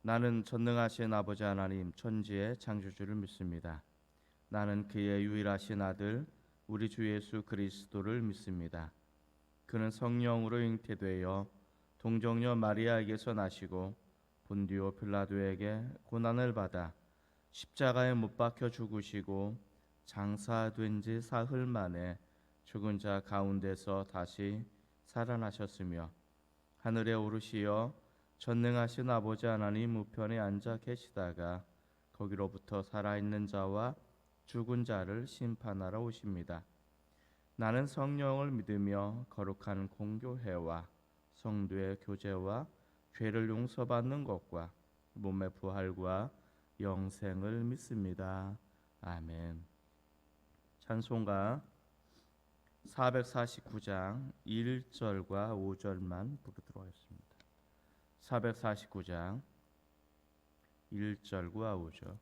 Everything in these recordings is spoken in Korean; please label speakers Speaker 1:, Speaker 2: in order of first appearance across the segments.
Speaker 1: 나는 전능하신 아버지 하나님 천지의 창조주를 믿습니다. 나는 그의 유일하신 아들 우리 주 예수 그리스도를 믿습니다. 그는 성령으로 잉태되어 동정녀 마리아에게서 나시고 본디오 빌라도에게 고난을 받아 십자가에 못 박혀 죽으시고 장사된 지 사흘 만에 죽은 자 가운데서 다시 살아나셨으며 하늘에 오르시어 전능하신 아버지 하나님 우편에 앉아 계시다가 거기로부터 살아있는 자와 죽은 자를 심판하러 오십니다. 나는 성령을 믿으며 거룩한 공교회와 성도의 교제와 죄를 용서받는 것과 몸의 부활과 영생을 믿습니다. 아멘. 찬송가 449장 1절과 5절만 부르도록 하겠습니다. 449장 1절과 5절.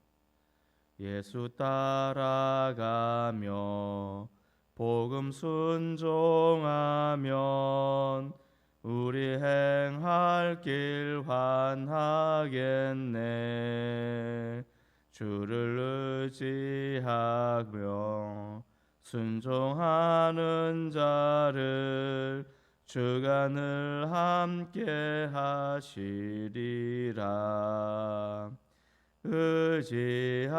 Speaker 1: 예수 따라가며 복음 순종하면 우리 행할 길 환하겠네. 주를 의지하며 순종하는 자를 주가 늘 함께 하시리라. 의지하고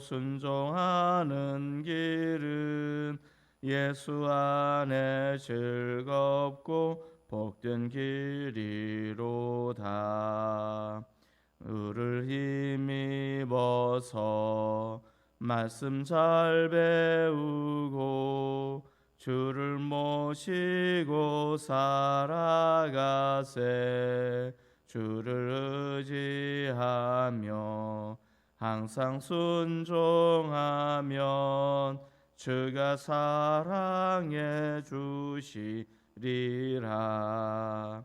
Speaker 1: 순종하는 길은 예수 안에 즐겁고 복된 길이로다. 의를 힘입어서 말씀 잘 배우고 주를 모시고 살아가세. 주를 의지하며 항상 순종하면 주가 사랑해 주시리라.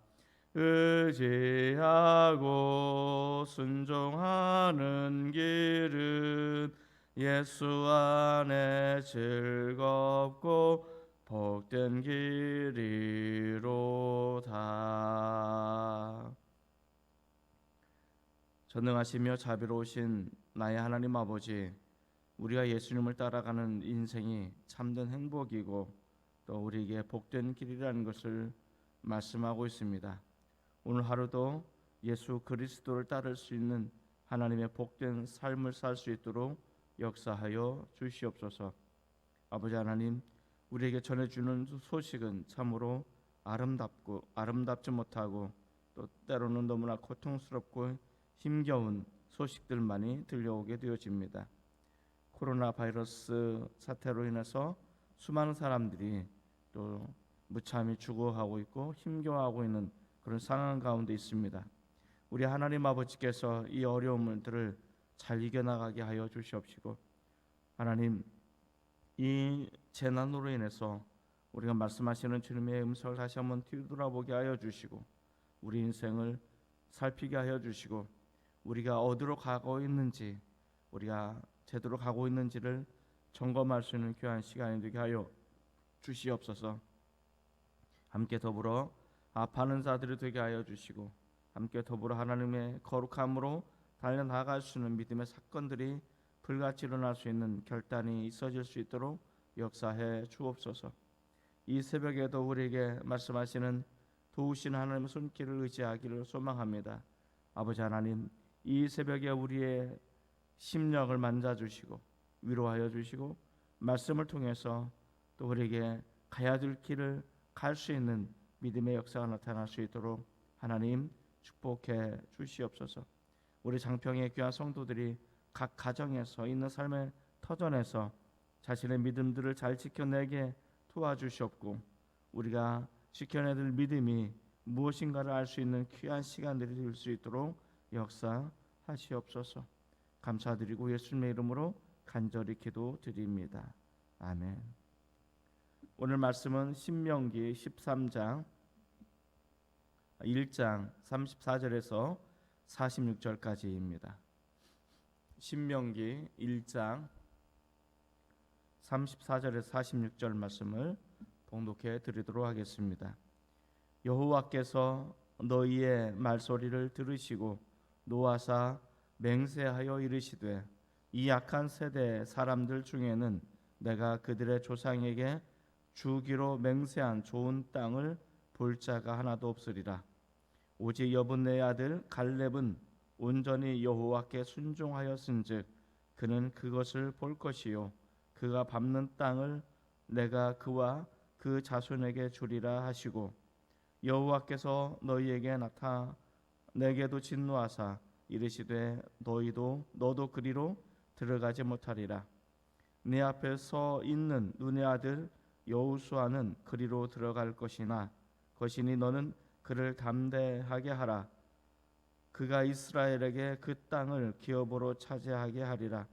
Speaker 1: 의지하고 순종하는 길은 예수 안에 즐겁고 복된 길이로다. 전능하시며 자비로우신 나의 하나님 아버지, 우리가 예수님을 따라가는 인생이 참된 행복이고 또 우리에게 복된 길이라는 것을 말씀하고 있습니다. 오늘 하루도 예수 그리스도를 따를 수 있는 하나님의 복된 삶을 살 수 있도록 역사하여 주시옵소서. 아버지 하나님, 우리에게 전해주는 소식은 참으로 아름답지 못하고 또 때로는 너무나 고통스럽고 힘겨운 소식들만이 들려오게 되어집니다. 코로나 바이러스 사태로 인해서 수많은 사람들이 또 무참히 죽어가고 있고 힘겨워하고 있는 그런 상황 가운데 있습니다. 우리 하나님 아버지께서 이 어려움들을 잘 이겨나가게 하여 주시옵시고, 하나님, 이 재난으로 인해서 우리가 말씀하시는 주님의 음성을 다시 한번 뒤돌아보게 하여 주시고, 우리 인생을 살피게 하여 주시고, 우리가 어디로 가고 있는지, 우리가 제대로 가고 있는지를 점검할 수 있는 귀한 시간이 되게 하여 주시옵소서. 함께 더불어 아파하는 자들이 되게 하여 주시고, 함께 더불어 하나님의 거룩함으로 달려나갈 수 있는 믿음의 사건들이 불같이 일어날 수 있는 결단이 있어질 수 있도록 역사해 주옵소서. 이 새벽에도 우리에게 말씀하시는 도우신 하나님의 손길을 의지하기를 소망합니다. 아버지 하나님, 이 새벽에 우리의 심령을 만져주시고 위로하여 주시고, 말씀을 통해서 또 우리에게 가야 될 길을 갈 수 있는 믿음의 역사가 나타날 수 있도록 하나님 축복해 주시옵소서. 우리 장평의 귀한 성도들이 각 가정에서 있는 삶의 터전에서 자신의 믿음들을 잘 지켜내게 도와주시옵고, 우리가 지켜내야 될 믿음이 무엇인가를 알 수 있는 귀한 시간들이 될 수 있도록 역사하시옵소서. 감사드리고 예수님의 이름으로 간절히 기도드립니다. 아멘. 오늘 말씀은 신명기 13장 1장 34절에서 46절까지입니다. 신명기 1장 34절에서 46절 말씀을 봉독해 드리도록 하겠습니다. 여호와께서 너희의 말소리를 들으시고 노하사 맹세하여 이르시되 이 악한 세대 사람들 중에는 내가 그들의 조상에게 주기로 맹세한 좋은 땅을 볼 자가 하나도 없으리라. 오직 여분의 아들 갈렙은 온전히 여호와께 순종하였은즉 그는 그것을 볼 것이요 그가 밟는 땅을 내가 그와 그 자손에게 주리라 하시고 여호와께서 너희에게 나타 내게도 진노하사 이르시되 너도 그리로 들어가지 못하리라. 네 앞에 서 있는 눈의 아들 여호수아는 그리로 들어갈 것이니 너는 그를 담대하게 하라. 그가 이스라엘에게 그 땅을 기업으로 차지하게 하리라.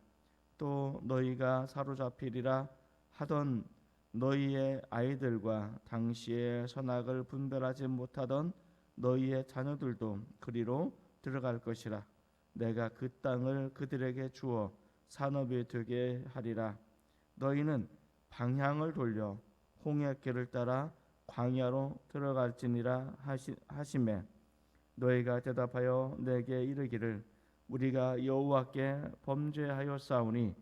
Speaker 1: 또 너희가 사로잡히리라 하던 너희의 아이들과 당시의 선악을 분별하지 못하던 너희의 자녀들도 그리로 들어갈 것이라. 내가 그 땅을 그들에게 주어 산업이 되게 하리라. 너희는 방향을 돌려 홍해길을 따라 광야로 들어갈지니라 하시매 너희가 대답하여 내게 이르기를 우리가 여호와께 범죄하였사오니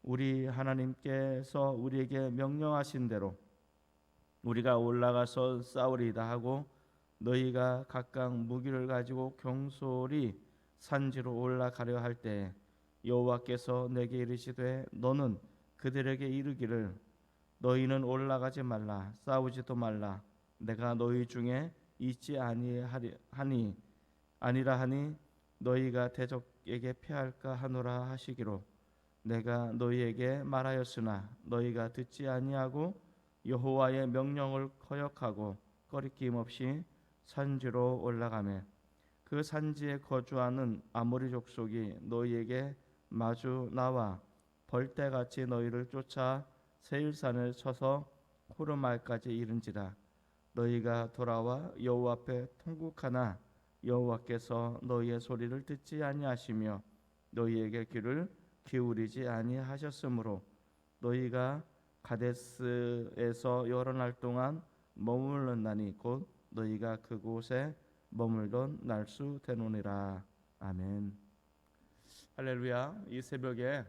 Speaker 1: 우리 하나님께서 우리에게 명령하신 대로 우리가 올라가서 싸우리이다 하고 너희가 각각 무기를 가지고 경솔히 산지로 올라가려 할 때 여호와께서 내게 이르시되 너는 그들에게 이르기를 너희는 올라가지 말라 싸우지도 말라 내가 너희 중에 있지 아니라 하니 너희가 대적에게 패할까 하노라 하시기로 내가 너희에게 말하였으나 너희가 듣지 아니하고 여호와의 명령을 거역하고 거리낌 없이 산지로 올라가매 그 산지에 거주하는 아모리 족속이 너희에게 마주 나와 벌떼같이 너희를 쫓아 세일산을 쳐서 호르말까지 이른지라. 너희가 돌아와 여호와 앞에 통곡하나 여호와께서 너희의 소리를 듣지 아니하시며 너희에게 귀를 기울이지 아니하셨으므로 너희가 가데스에서 여러 날 동안 머물렀나니 곧 너희가 그곳에 머물던 날수 되노니라. 아멘. 할렐루야. 이 새벽에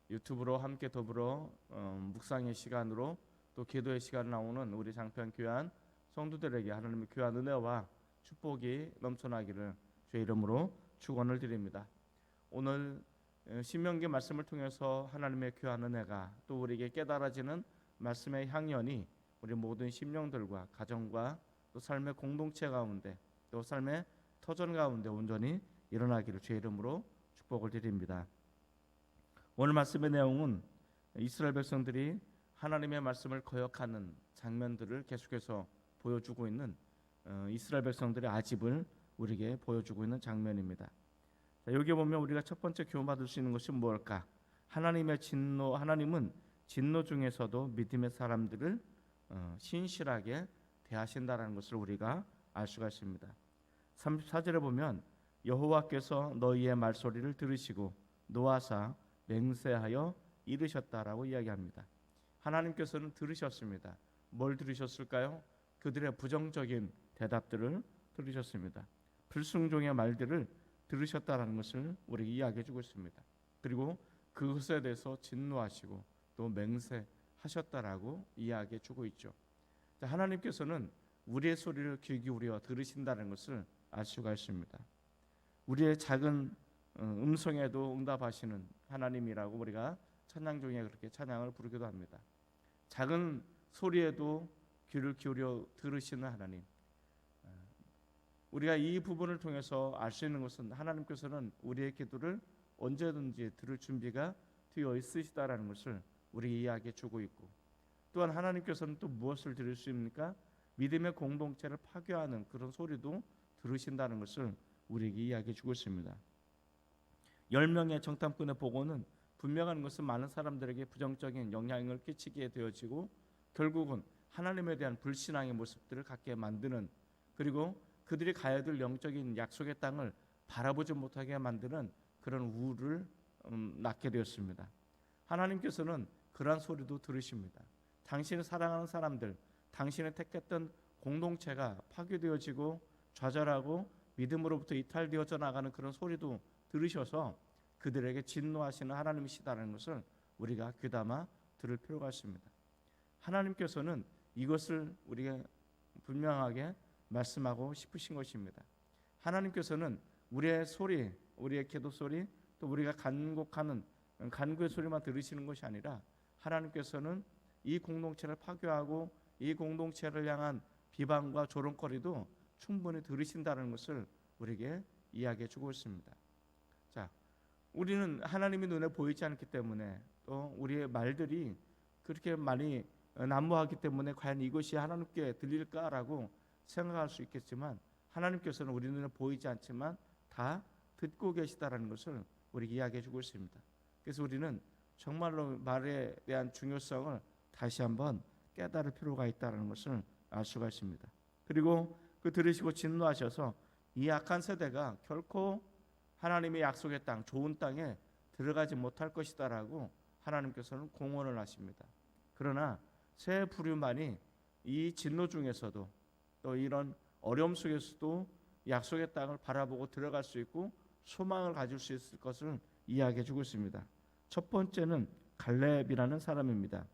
Speaker 1: 유튜브로 함께 더불어 묵상의 시간으로 또 기도의 시간 나오는 우리 장편 귀한 성도들에게 하나님의 귀한 은혜와 축복이 넘쳐나기를 주의 이름으로 축원을 드립니다. 오늘 신명기 말씀을 통해서 하나님의 귀한 은혜가 또 우리에게 깨달아지는 말씀의 향연이 우리 모든 심령들과 가정과 또 삶의 공동체 가운데 또 삶의 터전 가운데 온전히 일어나기를 주의 이름으로 축복을 드립니다. 오늘 말씀의 내용은 이스라엘 백성들이 하나님의 말씀을 거역하는 장면들을 계속해서 보여주고 있는 이스라엘 백성들의 아집을 우리에게 보여주고 있는 장면입니다. 자, 여기 보면 우리가 첫 번째 교훈받을 수 있는 것이 무엇일까? 하나님은 진노 중에서도 믿음의 사람들을 신실하게 대하신다라는 것을 우리가 알 수가 있습니다. 34절에 보면 여호와께서 너희의 말소리를 들으시고 노하사 맹세하여 이르셨다라고 이야기합니다. 하나님께서는 들으셨습니다. 뭘 들으셨을까요? 그들의 부정적인 대답들을 들으셨습니다. 불순종의 말들을 들으셨다라는 것을 우리에게 이야기해 주고 있습니다. 그리고 그것에 대해서 진노하시고 또 맹세하셨다라고 이야기해 주고 있죠. 자, 하나님께서는 우리의 소리를 귀 기울여 들으신다는 것을 알 수가 있습니다. 우리의 작은 음성에도 응답하시는 하나님이라고 우리가 찬양 중에 그렇게 찬양을 부르기도 합니다. 작은 소리에도 귀를 기울여 들으시는 하나님. 우리가 이 부분을 통해서 알 수 있는 것은 하나님께서는 우리의 기도를 언제든지 들을 준비가 되어 있으시다라는 것을 우리 이야기해 주고 있고, 또한 하나님께서는 또 무엇을 들을 수 있습니까? 믿음의 공동체를 파괴하는 그런 소리도 들으신다는 것을 우리에게 이야기해 주고 있습니다. 10명의 정탐꾼의 보고는 분명한 것은 많은 사람들에게 부정적인 영향을 끼치게 되어지고 결국은 하나님에 대한 불신앙의 모습들을 갖게 만드는, 그리고 그들이 가야 될 영적인 약속의 땅을 바라보지 못하게 만드는 그런 우울을 낳게 되었습니다. 하나님께서는 그러한 소리도 들으십니다. 당신을 사랑하는 사람들, 당신을 택했던 공동체가 파괴되어지고 좌절하고 믿음으로부터 이탈되어져 나가는 그런 소리도 들으셔서 그들에게 진노하시는 하나님이시다는 것을 우리가 귀담아 들을 필요가 있습니다. 하나님께서는 이것을 우리가 분명하게 말씀하고 싶으신 것입니다. 하나님께서는 우리의 소리, 우리의 기도 소리, 또 우리가 간곡하는 간구의 소리만 들으시는 것이 아니라 하나님께서는 이 공동체를 파괴하고 이 공동체를 향한 비방과 조롱거리도 충분히 들으신다는 것을 우리에게 이야기해 주고 있습니다. 자, 우리는 하나님이 눈에 보이지 않기 때문에 또 우리의 말들이 그렇게 많이 난무하기 때문에 과연 이것이 하나님께 들릴까라고 생각할 수 있겠지만 하나님께서는 우리 눈에 보이지 않지만 다 듣고 계시다라는 것을 우리에게 이야기해 주고 있습니다. 그래서 우리는 정말로 말에 대한 중요성을 다시 한번 깨달을 필요가 있다는 것을 알 수가 있습니다. 그리고 그 들으시고 진노하셔서 이 악한 세대가 결코 하나님의 약속의 땅, 좋은 땅에 들어가지 못할 것이다라고 하나님께서는 공언을 하십니다. 그러나 새 부류만이 이 진노 중에서도 또 이런 어려움 속에서도 약속의 땅을 바라보고 들어갈 수 있고 소망을 가질 수 있을 것을 이야기해 주고 있습니다. 첫 번째는 갈렙이라는 사람입니다.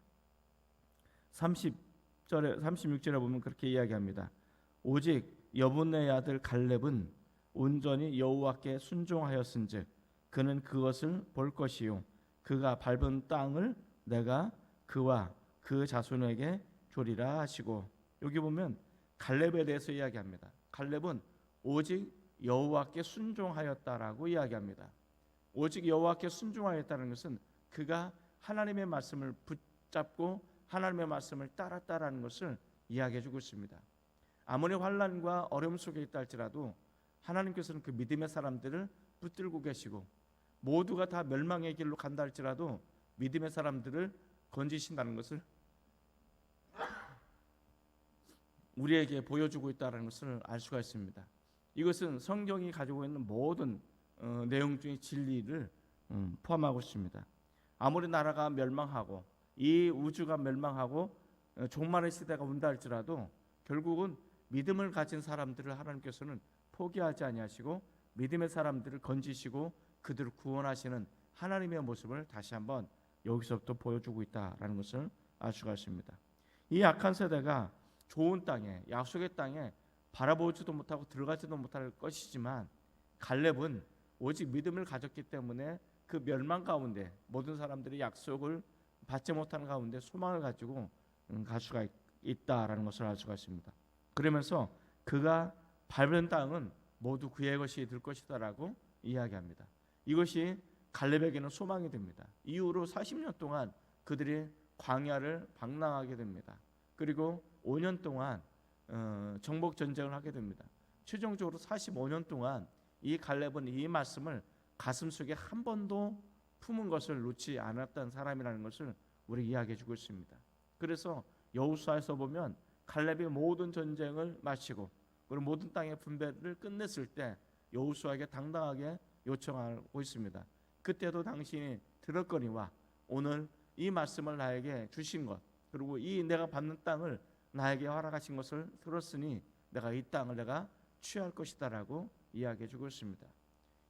Speaker 1: 36절에 보면 그렇게 이야기합니다. 오직 여분의 아들 갈렙은 온전히 여호와께 순종하였은즉 그는 그것을 볼 것이요 그가 밟은 땅을 내가 그와 그 자손에게 주리라 하시고, 여기 보면 갈렙에 대해서 이야기합니다. 갈렙은 오직 여호와께 순종하였다라고 이야기합니다. 오직 여호와께 순종하였다는 것은 그가 하나님의 말씀을 붙잡고 하나님의 말씀을 따랐다라는 것을 이야기해 주고 있습니다. 아무리 환난과 어려움 속에 있다 할지라도 하나님께서는 그 믿음의 사람들을 붙들고 계시고 모두가 다 멸망의 길로 간다 할지라도 믿음의 사람들을 건지신다는 것을 우리에게 보여주고 있다는 것을 알 수가 있습니다. 이것은 성경이 가지고 있는 모든 내용 중의 진리를 포함하고 있습니다. 아무리 나라가 멸망하고 이 우주가 멸망하고 종말의 시대가 온다 할지라도 결국은 믿음을 가진 사람들을 하나님께서는 포기하지 아니하시고 믿음의 사람들을 건지시고 그들을 구원하시는 하나님의 모습을 다시 한번 여기서부터 보여주고 있다라는 것을 알 수가 있습니다. 이 악한 세대가 좋은 땅에, 약속의 땅에 바라보지도 못하고 들어가지도 못할 것이지만 갈렙은 오직 믿음을 가졌기 때문에 그 멸망 가운데 모든 사람들이 약속을 받지 못하는 가운데 소망을 가지고 갈 수가 있다라는 것을 알 수가 있습니다. 그러면서 그가 밟은 땅은 모두 그의 것이 될 것이다라고 이야기합니다. 이것이 갈렙에게는 소망이 됩니다. 이후로 40년 동안 그들이 광야를 방랑하게 됩니다. 그리고 5년 동안 정복 전쟁을 하게 됩니다. 최종적으로 45년 동안 이 갈렙은 이 말씀을 가슴속에 한 번도 품은 것을 놓지 않았던 사람이라는 것을 우리 이야기해 주고 있습니다. 그래서 여호수아에서 보면 갈렙이 모든 전쟁을 마치고 그리고 모든 땅의 분배를 끝냈을 때 여호수아에게 당당하게 요청하고 있습니다. 그때도 당신이 들었거니와 오늘 이 말씀을 나에게 주신 것 그리고 이 내가 받는 땅을 나에게 허락하신 것을 들었으니 내가 이 땅을 내가 취할 것이다라고 이야기해 주고 있습니다.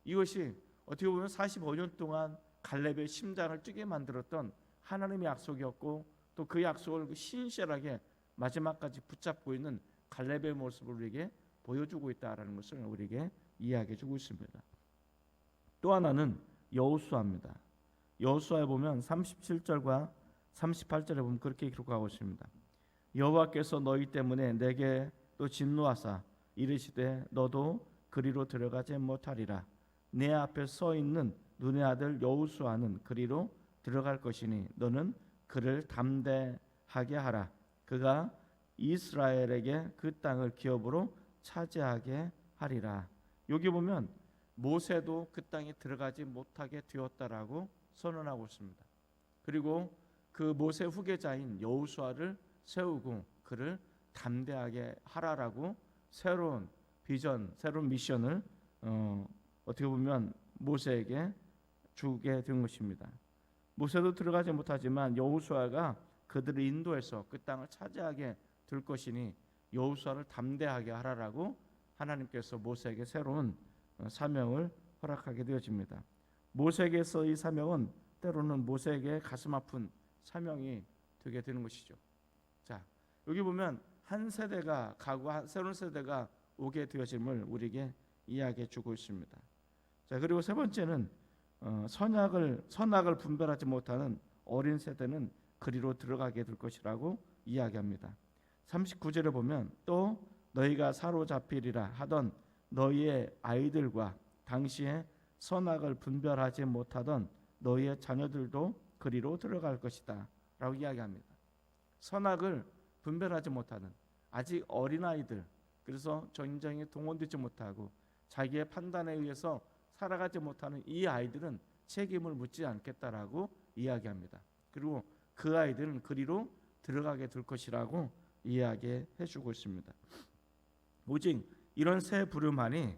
Speaker 1: 이것이 어떻게 보면 45년 동안 갈렙의 심장을 뛰게 만들었던 하나님의 약속이었고 또 그 약속을 신실하게 마지막까지 붙잡고 있는 갈렙의 모습을 우리에게 보여주고 있다라는 것을 우리에게 이야기해 주고 있습니다. 또 하나는 여호수아입니다. 여호수아에 보면 37절과 38절에 보면 그렇게 기록하고 있습니다. 여호와께서 너희 때문에 내게 또 진노하사 이르시되 너도 그리로 들어가지 못하리라. 내 앞에 서 있는 눈의 아들 여호수아는 그리로 들어갈 것이니 너는 그를 담대하게 하라. 그가 이스라엘에게 그 땅을 기업으로 차지하게 하리라. 여기 보면 모세도 그 땅에 들어가지 못하게 되었다라고 선언하고 있습니다. 그리고 그 모세 후계자인 여호수아를 세우고 그를 담대하게 하라라고 새로운 비전, 새로운 미션을 어떻게 보면 모세에게 주게 된 것입니다. 모세도 들어가지 못하지만 여호수아가 그들을 인도해서 그 땅을 차지하게 될 것이니 여호수아를 담대하게 하라라고 하나님께서 모세에게 새로운 사명을 허락하게 되어집니다. 모세에게서 이 사명은 때로는 모세에게 가슴 아픈 사명이 되게 되는 것이죠. 자, 여기 보면 한 세대가 가고 새로운 세대가 오게 되어짐을 우리에게 이야기해 주고 있습니다. 자, 그리고 세 번째는 선악을 분별하지 못하는 어린 세대는 그리로 들어가게 될 것이라고 이야기합니다. 39절에 보면 또 너희가 사로잡히리라 하던 너희의 아이들과 당시에 선악을 분별하지 못하던 너희의 자녀들도 그리로 들어갈 것이다 라고 이야기합니다. 선악을 분별하지 못하는 아직 어린아이들, 그래서 전쟁에 동원되지 못하고 자기의 판단에 의해서 살아가지 못하는 이 아이들은 책임을 묻지 않겠다라고 이야기합니다. 그리고 그 아이들은 그리로 들어가게 될 것이라고 이야기해 주고 있습니다. 오직 이런 세 부류만이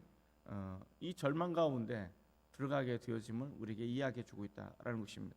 Speaker 1: 이 절망 가운데 들어가게 되어짐을 우리에게 이야기해 주고 있다라는 것입니다.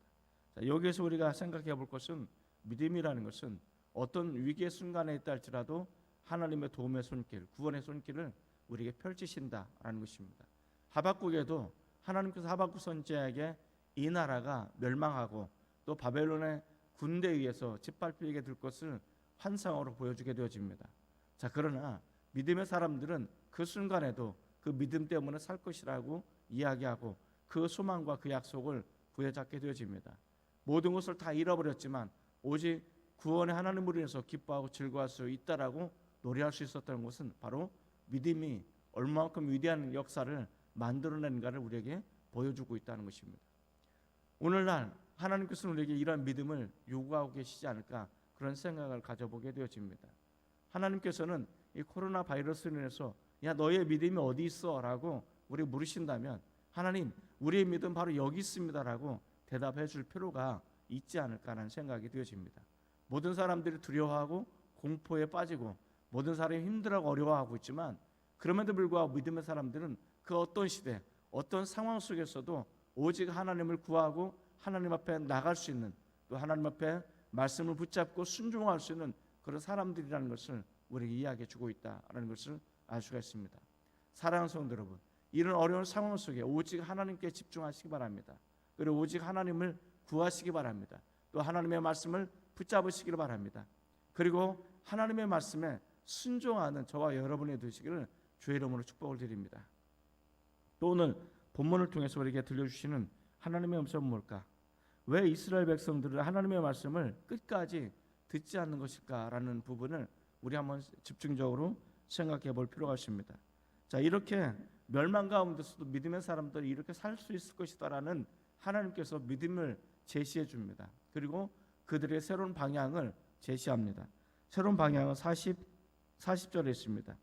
Speaker 1: 자, 여기에서 우리가 생각해 볼 것은 믿음이라는 것은 어떤 위기의 순간에 있다 할지라도 하나님의 도움의 손길, 구원의 손길을 우리에게 펼치신다라는 것입니다. 하박국에도 하나님께서 하박국 선지자에게 이 나라가 멸망하고 또 바벨론의 군대에 의해서 짓밟히게 될 것을 환상으로 보여주게 되어집니다. 자, 그러나 믿음의 사람들은 그 순간에도 그 믿음 때문에 살 것이라고 이야기하고 그 소망과 그 약속을 부여잡게 되어집니다. 모든 것을 다 잃어버렸지만 오직 구원의 하나님으로 인해서 기뻐하고 즐거워할 수 있다라고 노래할 수 있었던 것은 바로 믿음이 얼마만큼 위대한 역사를 만들어낸가를 우리에게 보여주고 있다는 것입니다. 오늘날 하나님께서는 우리에게 이러한 믿음을 요구하고 계시지 않을까 그런 생각을 가져보게 되어집니다. 하나님께서는 이 코로나 바이러스로 인해서 야 너의 믿음이 어디 있어? 라고 우리 물으신다면 하나님 우리의 믿음 바로 여기 있습니다 라고 대답해 줄 필요가 있지 않을까라는 생각이 되어집니다. 모든 사람들이 두려워하고 공포에 빠지고 모든 사람이 힘들어하고 어려워하고 있지만 그럼에도 불구하고 믿음의 사람들은 그 어떤 시대 어떤 상황 속에서도 오직 하나님을 구하고 하나님 앞에 나갈 수 있는 또 하나님 앞에 말씀을 붙잡고 순종할 수 있는 그런 사람들이라는 것을 우리에게 이야기해 주고 있다는 것을 알 수가 있습니다. 사랑하는 성도 여러분, 이런 어려운 상황 속에 오직 하나님께 집중하시기 바랍니다. 그리고 오직 하나님을 구하시기 바랍니다. 또 하나님의 말씀을 붙잡으시기를 바랍니다. 그리고 하나님의 말씀에 순종하는 저와 여러분이 되시기를 주의 이름으로 축복을 드립니다. 또 오늘 본문을 통해서 우리에게 들려주시는 하나님의 음성은 뭘까? 왜 이스라엘 백성들은 하나님의 말씀을 끝까지 듣지 않는 것일까라는 부분을 우리 한번 집중적으로 생각해 볼 필요가 있습니다. 자, 이렇게 멸망 가운데서도 믿음의 사람들이 이렇게 살 수 있을 것이다라는 하나님께서 믿음을 제시해 줍니다. 그리고 그들의 새로운 방향을 제시합니다. 새로운 방향은 40절에 있습니다.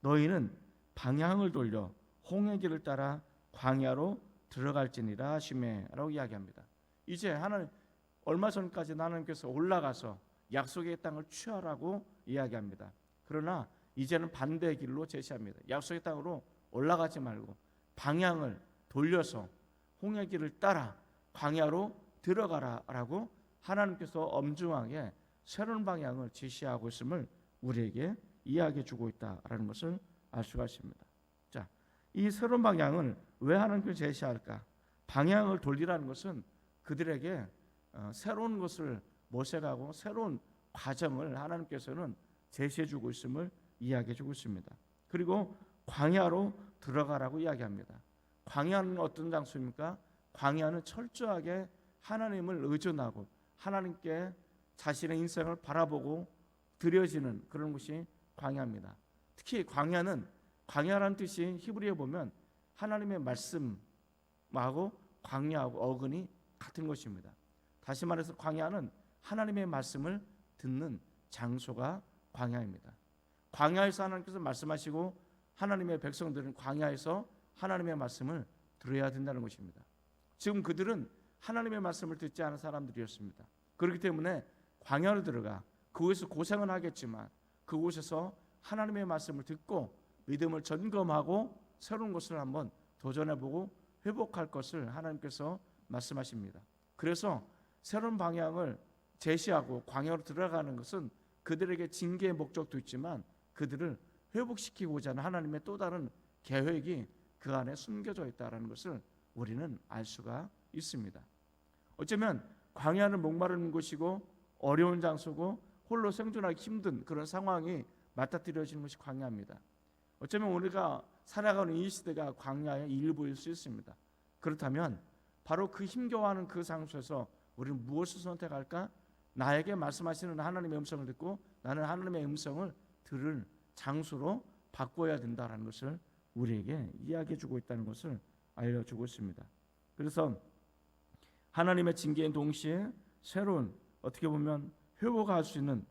Speaker 1: 너희는 방향을 돌려 홍해 길을 따라 광야로 들어갈지니라 하시매라고 이야기합니다. 이제 하나님 얼마 전까지 하나님께서 올라가서 약속의 땅을 취하라고 이야기합니다. 그러나 이제는 반대의 길로 제시합니다. 약속의 땅으로 올라가지 말고 방향을 돌려서 홍해 길을 따라 광야로 들어가라라고 하나님께서 엄중하게 새로운 방향을 제시하고 있음을 우리에게 이야기해 주고 있다라는 것을 알 수가 있습니다. 자, 이 새로운 방향을 왜 하나님께서 제시할까? 방향을 돌리라는 것은 그들에게 새로운 것을 모색하고 새로운 과정을 하나님께서는 제시해 주고 있음을 이야기해 주고 있습니다. 그리고 광야로 들어가라고 이야기합니다. 광야는 어떤 장소입니까? 광야는 철저하게 하나님을 의존하고 하나님께 자신의 인생을 바라보고 드려지는 그런 것이 광야입니다. 특히 광야라는 뜻이 히브리어에 보면 하나님의 말씀하고 광야하고 어근이 같은 것입니다. 다시 말해서 광야는 하나님의 말씀을 듣는 장소가 광야입니다. 광야에서 하나님께서 말씀하시고 하나님의 백성들은 광야에서 하나님의 말씀을 들어야 된다는 것입니다. 지금 그들은 하나님의 말씀을 듣지 않은 사람들이었습니다. 그렇기 때문에 광야로 들어가 그곳에서 고생은 하겠지만 그곳에서 하나님의 말씀을 듣고 믿음을 점검하고 새로운 것을 한번 도전해보고 회복할 것을 하나님께서 말씀하십니다. 그래서 새로운 방향을 제시하고 광야로 들어가는 것은 그들에게 징계의 목적도 있지만 그들을 회복시키고자 하는 하나님의 또 다른 계획이 그 안에 숨겨져 있다는 것을 우리는 알 수가 있습니다. 어쩌면 광야는 목마른 곳이고 어려운 장소고 홀로 생존하기 힘든 그런 상황이 맞닥뜨려지는 것이 광야입니다. 어쩌면 우리가 살아가는 이 시대가 광야의 일부일 수 있습니다. 그렇다면 바로 그 힘겨워하는 그 장소에서 우리는 무엇을 선택할까? 나에게 말씀하시는 하나님의 음성을 듣고 나는 하나님의 음성을 들을 장소로 바꿔야 된다는 것을 우리에게 이야기해 주고 있다는 것을 알려주고 있습니다. 그래서 하나님의 징계인 동시에 새로운 어떻게 보면 회복할 수 있는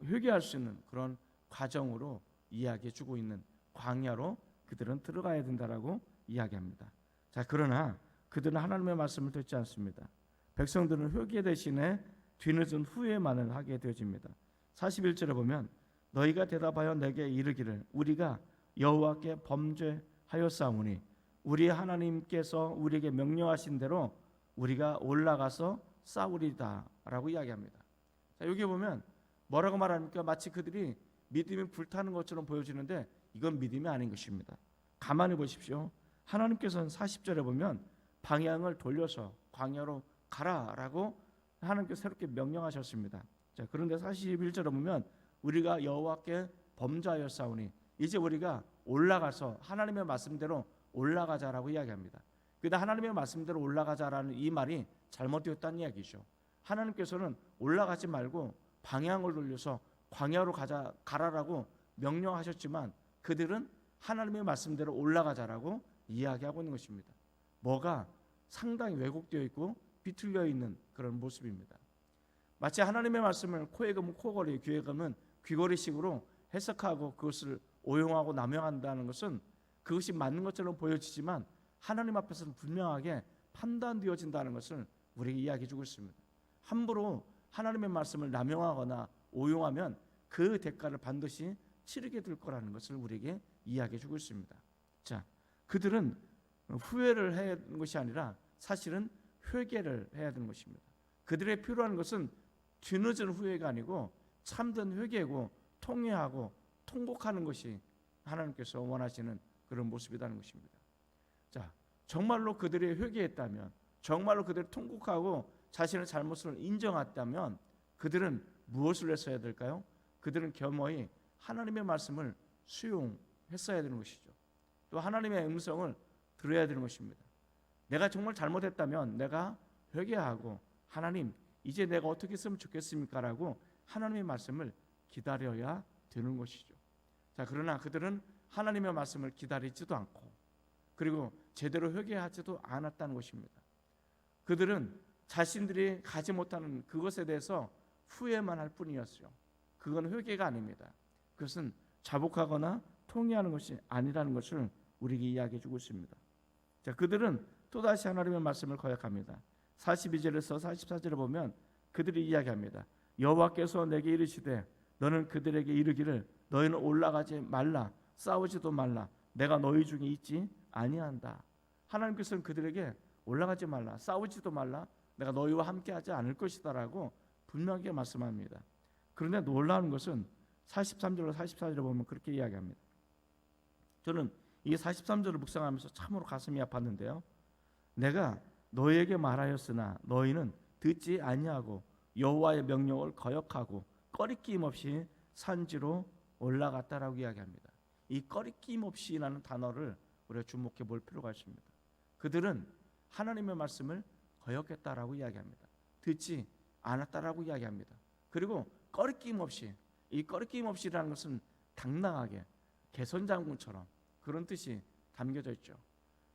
Speaker 1: 회개할 수 있는 그런 과정으로 이야기해 주고 있는 광야로 그들은 들어가야 된다라고 이야기합니다. 자, 그러나 그들은 하나님의 말씀을 듣지 않습니다. 백성들은 회개 대신에 뒤늦은 후회만을 하게 되어집니다. 41절에 보면 너희가 대답하여 내게 이르기를 우리가 여호와께 범죄하였사오니 우리 하나님께서 우리에게 명령하신 대로 우리가 올라가서 싸우리다라고 이야기합니다. 자, 여기 보면 뭐라고 말합니까? 마치 그들이 믿음이 불타는 것처럼 보여지는데 이건 믿음이 아닌 것입니다. 가만히 보십시오. 하나님께서는 40절에 보면 방향을 돌려서 광야로 가라라고 하나님께서 새롭게 명령하셨습니다. 자, 그런데 41절에 보면 우리가 여호와께 범죄하였사오니 이제 우리가 올라가서 하나님의 말씀대로 올라가자라고 이야기합니다. 그런데 하나님의 말씀대로 올라가자라는 이 말이 잘못되었다는 이야기죠. 하나님께서는 올라가지 말고 방향을 돌려서 광야로 가라라고 명령하셨지만 그들은 하나님의 말씀대로 올라가자라고 이야기하고 있는 것입니다. 뭐가 상당히 왜곡되어 있고 비틀려 있는 그런 모습입니다. 마치 하나님의 말씀을 코에 금은 코걸이, 귀에 금은 귀걸이식으로 해석하고 그것을 오용하고 남용한다는 것은 그것이 맞는 것처럼 보여지지만 하나님 앞에서는 분명하게 판단되어진다는 것을 우리에게 이야기해 주고 있습니다. 함부로 하나님의 말씀을 남용하거나 오용하면 그 대가를 반드시 치르게 될 거라는 것을 우리에게 이야기해 주고 있습니다. 자, 그들은 후회를 해야 하는 것이 아니라 사실은 회개를 해야 되는 것입니다. 그들의 필요한 것은 뒤늦은 후회가 아니고 참된 회개고 통회하고 통곡하는 것이 하나님께서 원하시는 그런 모습이라는 것입니다. 자, 정말로 그들이 회개했다면, 정말로 그들이 통곡하고 자신의 잘못을 인정했다면 그들은 무엇을 했어야 될까요? 그들은 겸허히 하나님의 말씀을 수용했어야 되는 것이죠. 또 하나님의 음성을 들어야 되는 것입니다. 내가 정말 잘못했다면 내가 회개하고 하나님 이제 내가 어떻게 했으면 좋겠습니까? 라고 하나님의 말씀을 기다려야 되는 것이죠. 자, 그러나 그들은 하나님의 말씀을 기다리지도 않고 그리고 제대로 회개하지도 않았다는 것입니다. 그들은 자신들이 가지 못하는 그것에 대해서 후회만 할 뿐이었어요. 그건 회개가 아닙니다. 그것은 자복하거나 통회하는 것이 아니라는 것을 우리에게 이야기해 주고 있습니다. 자, 그들은 또다시 하나님의 말씀을 거역합니다. 42절에서 44절에 보면 그들이 이야기합니다. 여호와께서 내게 이르시되 너는 그들에게 이르기를 너희는 올라가지 말라 싸우지도 말라 내가 너희 중에 있지 아니한다. 하나님께서는 그들에게 올라가지 말라 싸우지도 말라 내가 너희와 함께하지 않을 것이다 라고 분명하게 말씀합니다. 그런데 놀라운 것은 43절로 44절에 보면 그렇게 이야기합니다. 저는 이 43절을 묵상하면서 참으로 가슴이 아팠는데요. 내가 너희에게 말하였으나 너희는 듣지 아니하고 여호와의 명령을 거역하고 꺼리낌 없이 산지로 올라갔다라고 이야기합니다. 이 꺼리낌 없이라는 단어를 우리가 주목해 볼 필요가 있습니다. 그들은 하나님의 말씀을 거역했다라고 이야기합니다. 듣지 않았다라고 이야기합니다. 그리고 꺼리낌 없이, 이 꺼리낌 없이라는 것은 당당하게 개선장군처럼 그런 뜻이 담겨져 있죠.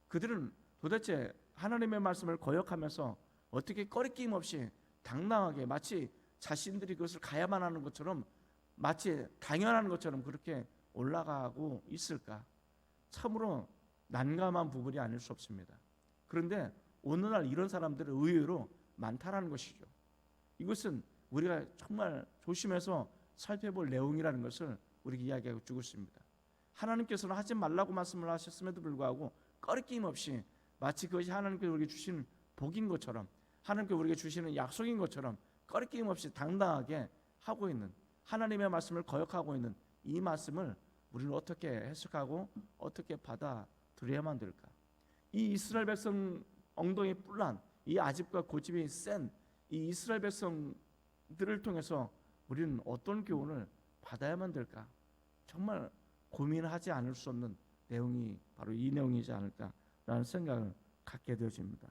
Speaker 1: 그들은 도대체 하나님의 말씀을 거역하면서 어떻게 꺼리낌 없이 당당하게 마치 자신들이 그것을 가야만 하는 것처럼 마치 당연한 것처럼 그렇게 올라가고 있을까? 참으로 난감한 부분이 아닐 수 없습니다. 그런데 오늘날 이런 사람들은 의외로 많다라는 것이죠. 이것은 우리가 정말 조심해서 살펴볼 내용이라는 것을 우리에게 이야기하고 주고 있습니다. 하나님께서는 하지 말라고 말씀을 하셨음에도 불구하고 꺼리낌 없이 마치 그것이 하나님께서 우리에게 주시는 복인 것처럼 하나님께서 우리에게 주시는 약속인 것처럼 꺼리낌 없이 당당하게 하고 있는 하나님의 말씀을 거역하고 있는 이 말씀을 우리는 어떻게 해석하고 어떻게 받아들여야만 될까? 이 이스라엘 백성 엉덩이 뿔난 이 아집과 고집이 센 이 이스라엘 백성들을 통해서 우리는 어떤 교훈을 받아야만 될까? 정말 고민하지 않을 수 없는 내용이 바로 이 내용이지 않을까라는 생각을 갖게 되어집니다.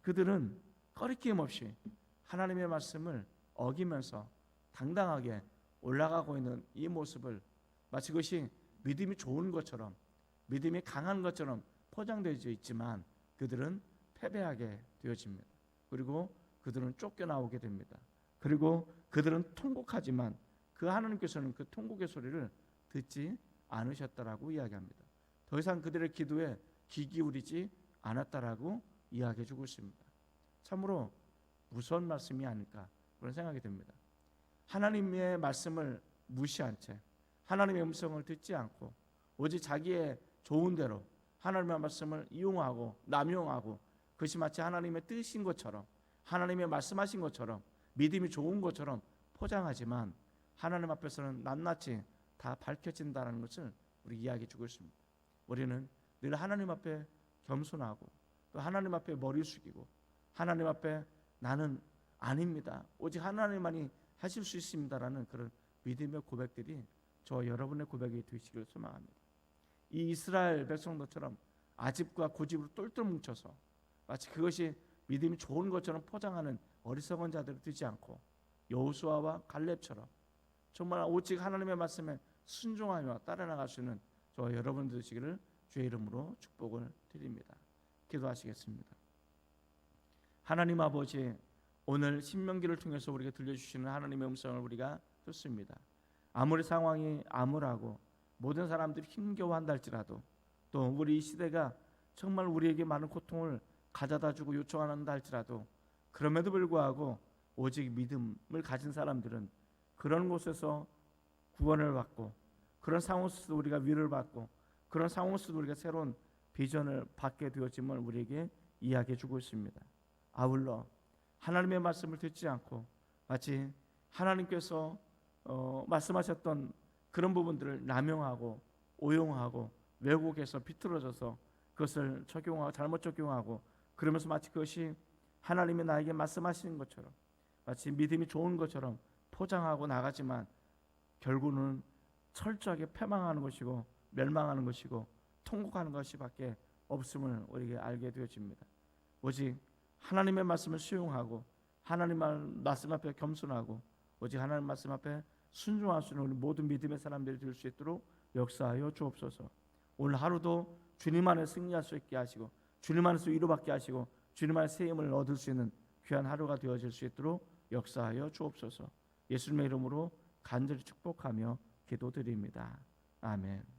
Speaker 1: 그들은 꺼리낌 없이 하나님의 말씀을 어기면서 당당하게 올라가고 있는 이 모습을 마치 그것이 믿음이 좋은 것처럼, 믿음이 강한 것처럼 포장되어 있지만 그들은 패배하게 되어집니다. 그리고 그들은 쫓겨나오게 됩니다. 그리고 그들은 통곡하지만 그 하나님께서는 그 통곡의 소리를 듣지 않으셨다라고 이야기합니다. 더 이상 그들의 기도에 귀 기울이지 않았다라고 이야기해주고 있습니다. 참으로 무서운 말씀이 아닐까 그런 생각이 듭니다. 하나님의 말씀을 무시한 채 하나님의 음성을 듣지 않고 오직 자기의 좋은 대로 하나님의 말씀을 이용하고 남용하고 그것이 마치 하나님의 뜻인 것처럼 하나님의 말씀하신 것처럼 믿음이 좋은 것처럼 포장하지만 하나님 앞에서는 낱낱이 다 밝혀진다는 것을 우리 이야기해 주고 있습니다. 우리는 늘 하나님 앞에 겸손하고 또 하나님 앞에 머리 숙이고 하나님 앞에 나는 아닙니다. 오직 하나님만이 하실 수 있습니다라는 그런 믿음의 고백들이 저 여러분의 고백이 되시기를 소망합니다. 이 이스라엘 백성들처럼 아집과 고집으로 똘똘 뭉쳐서 마치 그것이 믿음이 좋은 것처럼 포장하는 어리석은 자들이 되지 않고 여호수아와 갈렙처럼 정말 오직 하나님의 말씀에 순종하며 따라나갈 수 있는 저 여러분들 되시기를 주의 이름으로 축복을 드립니다. 기도하시겠습니다. 하나님 아버지, 오늘 신명기를 통해서 우리가 들려주시는 하나님의 음성을 우리가 듣습니다. 아무리 상황이 암울하고 모든 사람들이 힘겨워한다 할지라도 또 우리 이 시대가 정말 우리에게 많은 고통을 가져다주고 요청한다 할지라도 그럼에도 불구하고 오직 믿음을 가진 사람들은 그런 곳에서 구원을 받고 그런 상황에서도 우리가 위로를 받고 그런 상황에서도 우리가 새로운 비전을 받게 되어짐을 우리에게 이야기해 주고 있습니다. 아울러 하나님의 말씀을 듣지 않고 마치 하나님께서 말씀하셨던 그런 부분들을 남용하고 오용하고 왜곡해서 비틀어져서 그것을 적용하고 잘못 적용하고 그러면서 마치 그것이 하나님이 나에게 말씀하시는 것처럼 마치 믿음이 좋은 것처럼 포장하고 나가지만 결국은 철저하게 패망하는 것이고 멸망하는 것이고 통곡하는 것이밖에 없음을 우리에게 알게 되어집니다. 오직 하나님의 말씀을 수용하고 하나님 말씀 앞에 겸손하고 오직 하나님 말씀 앞에 순종할 수 있는 우리 모든 믿음의 사람들이 될 수 있도록 역사하여 주옵소서. 오늘 하루도 주님 안에 승리할 수 있게 하시고 주님 안에서 위로받게 하시고 주님 안에 새 힘을 얻을 수 있는 귀한 하루가 되어질 수 있도록 역사하여 주옵소서. 예수님의 이름으로 간절히 축복하며 기도드립니다. 아멘.